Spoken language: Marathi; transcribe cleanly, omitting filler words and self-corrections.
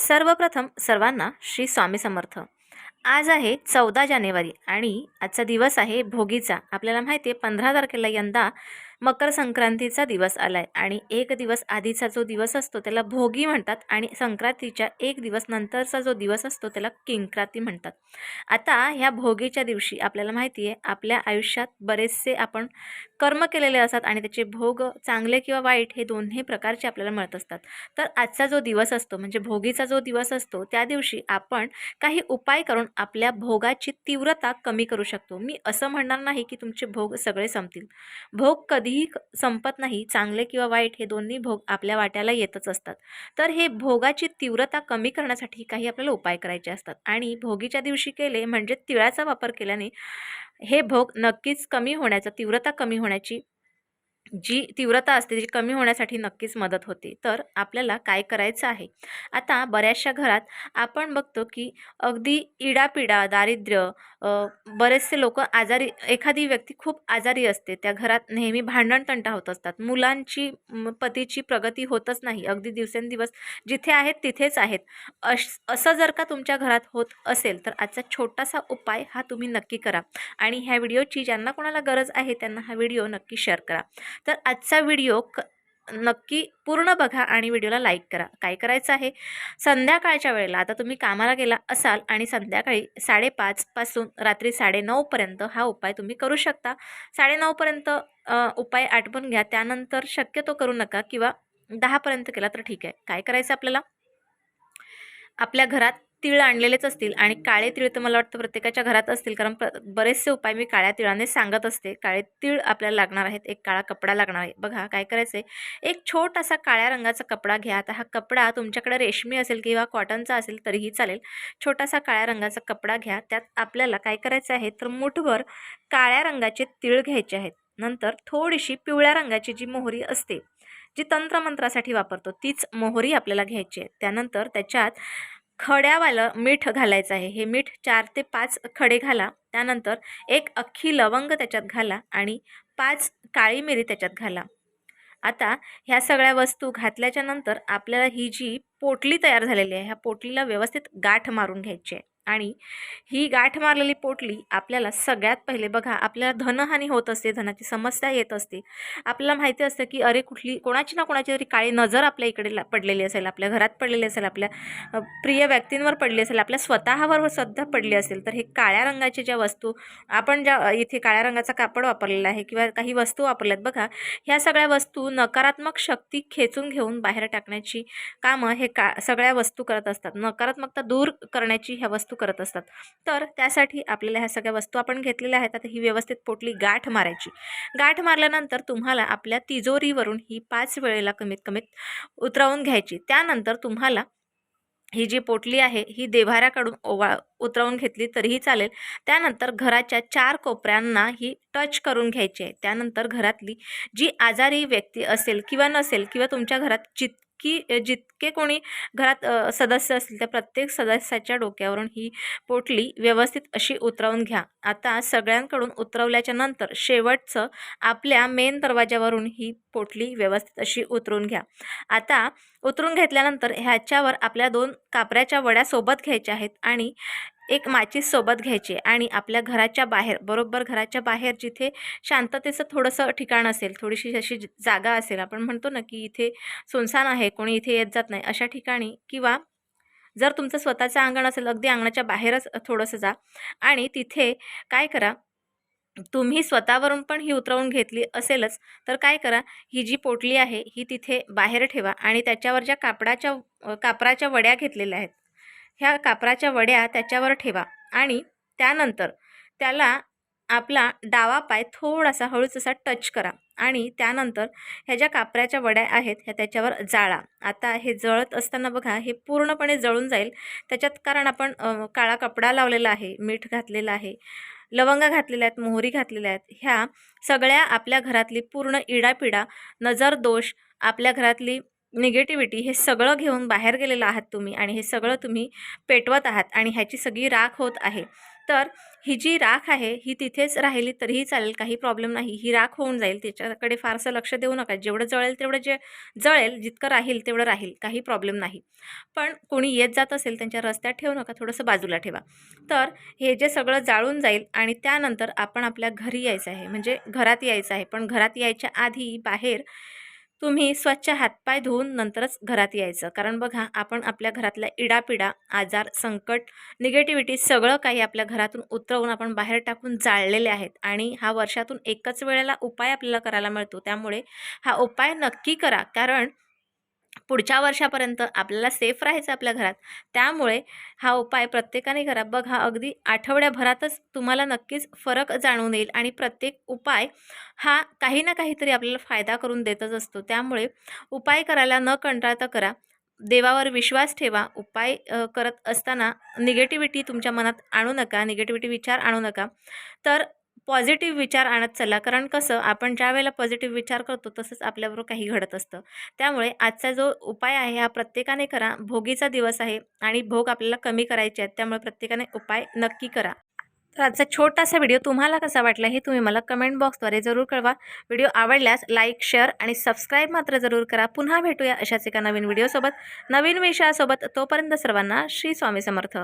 सर्वप्रथम सर्वांना श्री स्वामी समर्थ. आज आहे 14 जानेवारी आणि आजचा दिवस आहे भोगीचा. आपल्याला माहिती आहे 15 तारखेला यंदा मकर संक्रांतीचा दिवस आलाय आणि एक दिवस आधीचा जो दिवस असतो त्याला भोगी म्हणतात आणि संक्रांतीच्या एक दिवस नंतरचा जो दिवस असतो त्याला किंक्रांती म्हणतात. आता ह्या भोगीच्या दिवशी आपल्याला माहिती आहे आपल्या आयुष्यात बरेचसे आपण कर्म केलेले असतात आणि त्याचे भोग चांगले किंवा वाईट हे दोन्ही प्रकारचे आपल्याला मिळत असतात. तर आजचा जो दिवस असतो म्हणजे भोगीचा जो दिवस असतो त्या दिवशी आपण काही उपाय करून आपल्या भोगाची तीव्रता कमी करू शकतो. मी असं म्हणणार नाही की तुमचे भोग सगळे संपतील. भोग कधीही संपत नाही. चांगले किंवा वाईट हे दोन्ही भोग आपल्या वाट्याला येतच असतात. तर हे भोगाची तीव्रता कमी करण्यासाठी काही आपल्याला उपाय करायचे असतात आणि भोगीच्या दिवशी केले म्हणजे तिळाचा वापर केल्याने हे भोग नक्कीच कमी होण्याचा तीव्रता कमी होण्याची जी तीव्रता असते ती कमी होण्यासाठी नक्कीच मदत होते. तर आपल्याला काय करायचं आहे, आता बऱ्याचशा घरात आपण बघतो की अगदी इडापिडा, दारिद्र्य, बरेचसे लोक आजारी, एखादी व्यक्ती खूप आजारी असते, त्या घरात नेहमी भांडणतंटा होत असतात, मुलांची पतीची प्रगती होतच नाही, अगदी दिवसेंदिवस जिथे आहेत तिथेच आहेत. असं जर का तुमच्या घरात होत असेल तर आजचा छोटासा उपाय हा तुम्ही नक्की करा आणि ह्या व्हिडिओची ज्यांना कोणाला गरज आहे त्यांना हा व्हिडिओ नक्की शेअर करा. तर आजचा व्हिडिओ नक्की पूर्ण बघा आणि व्हिडिओला लाईक करा. काय करायचं आहे, संध्याकाळच्या वेळेला आता तुम्ही कामाला गेला असाल आणि संध्याकाळी 5:30 पासून रात्री 9:30 पर्यंत हा उपाय तुम्ही करू शकता. 9:30 पर्यंत उपाय आटपून घ्या, त्यानंतर शक्यतो करू नका किंवा 10 पर्यंत केला तर ठीक आहे. काय करायचं आपल्याला, आपल्या घरात तीळ आणलेलेच असतील आणि काळे तीळ तर मला वाटतं प्रत्येकाच्या घरात असतील, कारण बरेचसे उपाय मी काळ्या तिळाने सांगत असते. काळे तीळ आपल्याला लागणार आहेत, एक काळा कपडा लागणार आहे. बघा काय करायचं आहे, एक छोटासा काळ्या रंगाचा कपडा घ्या. आता हा कपडा तुमच्याकडे रेशमी असेल किंवा कॉटनचा असेल तरीही चालेल. छोटासा काळ्या रंगाचा कपडा घ्या. त्यात आपल्याला काय करायचं आहे तर मुठभर काळ्या रंगाचे तीळ घ्यायचे आहेत. नंतर थोडीशी पिवळ्या रंगाची जी मोहरी असते, जी तंत्रमंत्रासाठी वापरतो, तीच मोहरी आपल्याला घ्यायची आहे. त्यानंतर त्याच्यात खड्यावालं मीठ घालायचं आहे. हे मीठ 4 ते 5 खडे घाला. त्यानंतर एक अख्खी लवंग त्याच्यात घाला आणि 5 काळी मिरी त्याच्यात घाला. आता ह्या सगळ्या वस्तू घातल्याच्या नंतर आपल्याला ही जी पोटली तयार झालेली आहे, ह्या पोटलीला व्यवस्थित गाठ मारून घ्यायची आहे आणि ही गाठ मारलेली पोटली आपल्याला सगळ्यात पहिले, बघा आपल्याला धनहानी होत असते, धनाची समस्या येत असते. आपल्याला माहिती असतं की अरे कुठली कोणाची ना कोणाची तरी काळी नजर आपल्या इकडे पडलेली असेल, आपल्या घरात पडलेली असेल, आपल्या प्रिय व्यक्तींवर पडली असेल, आपल्या स्वतःवर सुद्धा पडली असेल. तर हे काळ्या रंगाच्या ज्या वस्तू आपण ज्या इथे काळ्या रंगाचा कापड वापरलेला आहे किंवा काही वस्तू वापरल्यात, बघा ह्या सगळ्या वस्तू नकारात्मक शक्ती खेचून घेऊन बाहेर टाकण्याची कामं हे सगळ्या वस्तू करत असतात. नकारात्मकता दूर करण्याची ह्या वस्तू करत असतात. तर त्यासाठी आपल्याला ह्या सगळ्या वस्तू आपण घेतलेल्या आहेत. आता ही व्यवस्थित पोटली गाठ मारायची. गाठ मारल्यानंतर तुम्हाला आपल्या तिजोरीवरून ही 5 वेळेला कमीत कमीत उतरवून घ्यायची. त्यानंतर तुम्हाला ही जी पोटली आहे ही देव्हाऱ्याकडून उतरवून घेतली तरीही चालेल. त्यानंतर घराच्या 4 कोपऱ्यांना ही टच करून घ्यायची आहे. त्यानंतर घरातली जी आजारी व्यक्ती असेल किंवा नसेल किंवा तुमच्या घरात जितके कोणी घरात सदस्य असतील त्या प्रत्येक सदस्याच्या डोक्यावरून ही पोटली व्यवस्थित अशी उतरवून घ्या. आता सगळ्यांकडून उतरवल्याच्या नंतर शेवटचं आपल्या मेन दरवाजावरून ही पोटली व्यवस्थित अशी उतरून घ्या. आता उतरून घेतल्यानंतर ह्याच्यावर आपल्या 2 कापऱ्याच्या वड्या सोबत घ्यायच्या आहेत आणि एक माचीस सोबत घ्यायची आणि आपल्या घराच्या बाहेर, बरोबर घराच्या बाहेर जिथे शांततेचं थोडंसं ठिकाण असेल, थोडीशी अशी जागा असेल, आपण म्हणतो ना की इथे सुनसान आहे, कोणी इथे येत जात नाही, अशा ठिकाणी, किंवा जर तुमचं स्वतःचं अंगण असेल अगदी अंगणाच्या बाहेरच थोडंसं जा आणि तिथे काय करा, तुम्ही स्वतःवरून पण ही उतरवून घेतली असेलच तर काय करा, ही जी पोटली आहे ही तिथे बाहेर ठेवा आणि त्याच्यावर ज्या कापराच्या वड्या घेतलेल्या आहेत, ह्या कापराच्या वड्या त्याच्यावर ठेवा आणि त्यानंतर त्याला आपला डावा पाय थोडासा हळूच असा टच करा आणि त्यानंतर ह्या ज्या कापराच्या वड्या आहेत ह्या त्याच्यावर जाळा. आता हे जळत असताना बघा हे पूर्णपणे जळून जाईल त्याच्यात, कारण आपण काळा कपडा लावलेला आहे, मीठ घातलेलं आहे, लवंगा घातलेल्या आहेत, मोहरी घातलेल्या आहेत. ह्या सगळ्या आपल्या घरातली पूर्ण इडापिडा, नजर दोष, आपल्या घरातली निगेटिव्हिटी हे सगळं घेऊन बाहेर गेलेलं आहात तुम्ही आणि हे सगळं तुम्ही पेटवत आहात आणि ह्याची सगळी राख होत आहे. तर ही जी राख आहे ही तिथेच राहिली तरीही चालेल, काही प्रॉब्लेम नाही. ही राख होऊन जाईल, त्याच्याकडे फारसं लक्ष देऊ नका. जेवढं जळेल तेवढं जळेल, जितकं राहील तेवढं राहील, काही प्रॉब्लेम नाही. पण कोणी येत जात असेल त्यांच्या रस्त्यात ठेवू नका, थोडंसं बाजूला ठेवा. तर हे जे सगळं जाळून जाईल आणि त्यानंतर आपण आपल्या घरी यायचं आहे, म्हणजे घरात यायचं आहे. पण घरात यायच्या आधी बाहेर तुम्ही स्वच्छ हातपाय धुवून नंतरच घरात यायचं. कारण बघा, आपण आपल्या घरातल्या इडापिडा, आजार, संकट, निगेटिव्हिटी सगळं काही आपल्या घरातून उतरवून आपण बाहेर टाकून जाळलेले आहेत. आणि हा वर्षातून एकच वेळेला उपाय आपल्याला करायला मिळतो. त्यामुळे हा उपाय नक्की करा, कारण पुढच्या वर्षापर्यंत आपल्याला सेफ राहायचं आपल्या घरात. त्यामुळे हा उपाय प्रत्येकाने करा. बघा, अगदी आठवड्याभरातच तुम्हाला नक्कीच फरक जाणवून येईल आणि प्रत्येक उपाय हा काही ना काहीतरी आपल्याला फायदा करून देतच असतो. त्यामुळे उपाय करायला न कंटाळता करा. देवावर विश्वास ठेवा. उपाय करत असताना निगेटिव्हिटी तुमच्या मनात आणू नका, निगेटिव्हिटी विचार आणू नका. तर पॉझिटिव्ह विचार आणत चला, कारण कसं आपण ज्या वेळेला पॉझिटिव्ह विचार करतो तसंच आपल्याबरोबर काही घडत असतं. त्यामुळे आजचा जो उपाय आहे हा प्रत्येकाने करा. भोगीचा दिवस आहे आणि भोग आपल्याला कमी करायचे आहेत, त्यामुळे प्रत्येकाने उपाय नक्की करा. तर आजचा छोटासा व्हिडिओ तुम्हाला कसा वाटला हे तुम्ही मला कमेंट बॉक्सद्वारे जरूर कळवा. व्हिडिओ आवडल्यास लाईक, शेअर आणि सबस्क्राईब मात्र जरूर करा. पुन्हा भेटूया अशाच एका नवीन व्हिडिओसोबत, नवीन विषयासोबत. तोपर्यंत सर्वांना श्री स्वामी समर्थ.